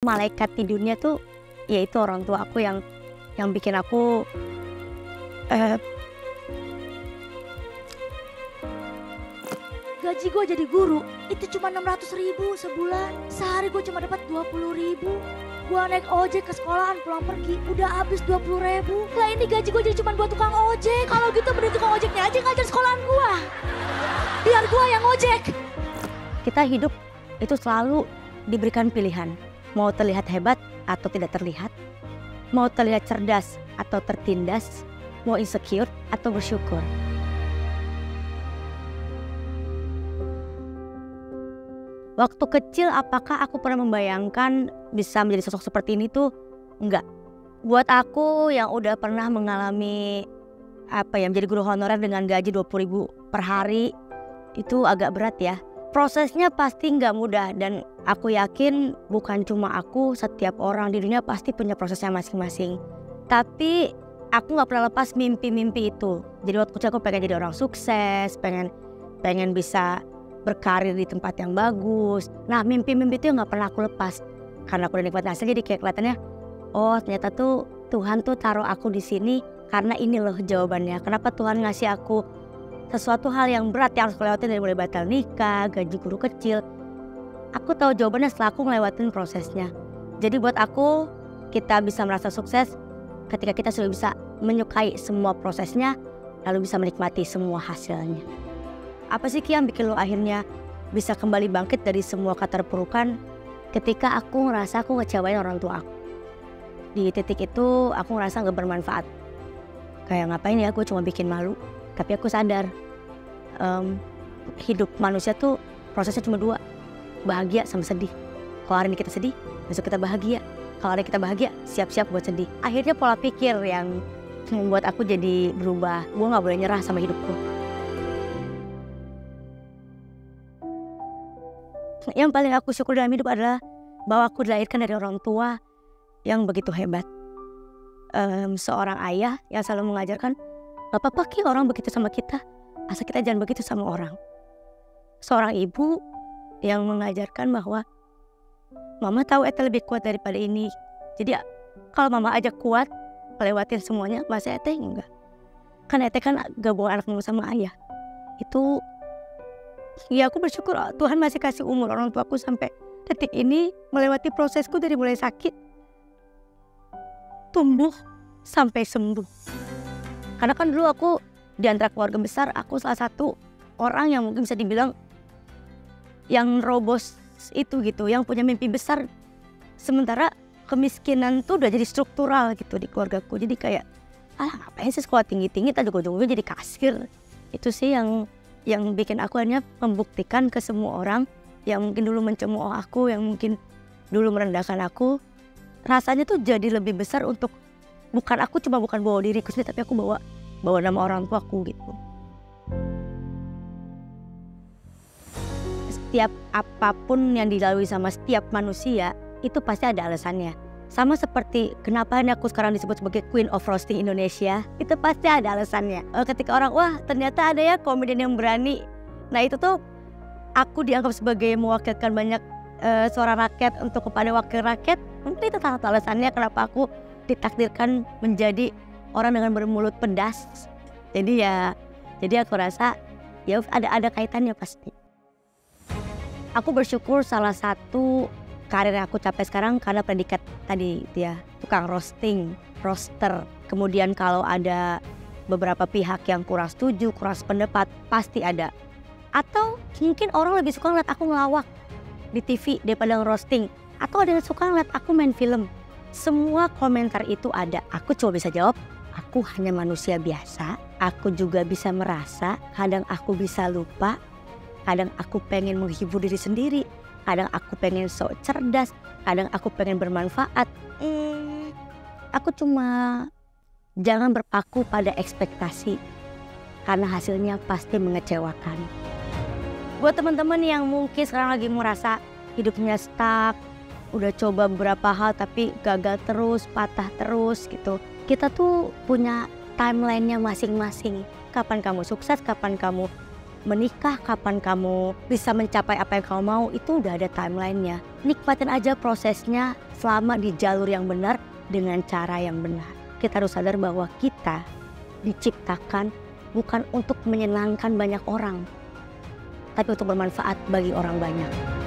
malaikat di dunia tuh yaitu orang tua aku yang bikin aku gaji gue jadi guru itu cuma 600.000 sebulan. Sehari gue cuma dapat 20.000. Gue naik ojek ke sekolahan pulang pergi udah habis 20.000. Lah ini gaji gue jadi cuma buat tukang ojek. Kalau gitu mending tukang ojeknya aja ngajar sekolahan gue. Biar gue yang ojek. Kita hidup itu selalu diberikan pilihan. Mau terlihat hebat atau tidak terlihat. Mau terlihat cerdas atau tertindas. Mau insecure atau bersyukur. Waktu kecil apakah aku pernah membayangkan bisa menjadi sosok seperti ini tuh? Enggak. Buat aku yang udah pernah mengalami menjadi guru honorer dengan gaji 20.000 per hari, itu agak berat ya. Prosesnya pasti nggak mudah dan aku yakin bukan cuma aku, setiap orang di dunia pasti punya prosesnya masing-masing. Tapi aku nggak pernah lepas mimpi-mimpi itu. Jadi waktu kecil aku pengen jadi orang sukses, pengen bisa berkarir di tempat yang bagus. Nah mimpi-mimpi itu nggak pernah aku lepas. Karena aku udah nikmatin hasilnya jadi kayak kelihatannya, oh ternyata tuh Tuhan tuh taruh aku di sini karena ini loh jawabannya. Kenapa Tuhan ngasih aku sesuatu hal yang berat yang harus aku lewatin dari mulai batal nikah, gaji guru kecil. Aku tahu jawabannya setelah aku ngelewatin prosesnya. Jadi buat aku, kita bisa merasa sukses ketika kita sudah bisa menyukai semua prosesnya, lalu bisa menikmati semua hasilnya. Apa sih Ki yang bikin lo akhirnya bisa kembali bangkit dari semua keterpurukan ketika aku ngerasa aku ngecewain orang tua aku? Di titik itu aku ngerasa gak bermanfaat. Kayak ngapain ya gue cuma bikin malu. Tapi aku sadar hidup manusia tuh prosesnya cuma dua. Bahagia sama sedih. Kalau hari ini kita sedih, besok kita bahagia. Kalau hari ini kita bahagia, siap-siap buat sedih. Akhirnya pola pikir yang membuat aku jadi berubah. Gue gak boleh nyerah sama hidupku. Yang paling aku syukur dalam hidup adalah bahwa aku dilahirkan dari orang tua yang begitu hebat. Seorang ayah yang selalu mengajarkan, gak apa-apa Ki orang begitu sama kita, asal kita jangan begitu sama orang. Seorang ibu yang mengajarkan bahwa mama tahu Ete lebih kuat daripada ini. Jadi kalau mama aja kuat melewatin semuanya, masa Ete enggak. Kan Ete kan gabungan anak mama sama ayah. Itu ya aku bersyukur Tuhan masih kasih umur orang tuaku sampai detik ini melewati prosesku dari mulai sakit, tumbuh, sampai sembuh. Karena kan dulu aku di antara keluarga besar, aku salah satu orang yang mungkin bisa dibilang yang robos itu gitu, yang punya mimpi besar. Sementara kemiskinan tuh udah jadi struktural gitu di keluargaku. Jadi kayak, ngapain sih sekolah tinggi-tinggi, tadi ujung-ujungnya jadi kasir. Itu sih yang bikin aku akhirnya membuktikan ke semua orang yang mungkin dulu mencemooh aku, yang mungkin dulu merendahkan aku. Rasanya tuh jadi lebih besar untuk bukan bawa diriku sendiri, tapi aku bawa nama orang tuaku gitu. Setiap apapun yang dilalui sama setiap manusia itu pasti ada alasannya. Sama seperti kenapa aku sekarang disebut sebagai Queen of Roasting Indonesia, itu pasti ada alasannya. Ketika orang, wah ternyata ada ya komedian yang berani. Nah itu tuh aku dianggap sebagai mewakilkan banyak suara rakyat untuk kepada wakil rakyat. Mungkin itu salah satu alasannya kenapa aku ditakdirkan menjadi orang dengan bermulut pedas. Jadi aku rasa ya ada kaitannya pasti. Aku bersyukur salah satu karir yang aku capai sekarang karena predikat tadi ya, tukang roaster. Kemudian kalau ada beberapa pihak yang kurang setuju, kurang sependapat, pasti ada. Atau mungkin orang lebih suka ngeliat aku ngelawak di TV daripada ngerosting. Atau ada yang suka ngeliat aku main film. Semua komentar itu ada. Aku cuma bisa jawab, aku hanya manusia biasa. Aku juga bisa merasa, kadang aku bisa lupa. Kadang aku pengen menghibur diri sendiri. Kadang aku pengen sok cerdas, kadang aku pengen bermanfaat. Aku cuma jangan berpaku pada ekspektasi, karena hasilnya pasti mengecewakan. Buat teman-teman yang mungkin sekarang lagi merasa hidupnya stuck, udah coba beberapa hal tapi gagal terus, patah terus gitu. Kita tuh punya timelinenya masing-masing. Kapan kamu sukses, kapan kamu menikah, kapan kamu bisa mencapai apa yang kamu mau, itu udah ada timelinenya. nikmatin aja prosesnya selama di jalur yang benar dengan cara yang benar. Kita harus sadar bahwa kita diciptakan bukan untuk menyenangkan banyak orang, tapi untuk bermanfaat bagi orang banyak.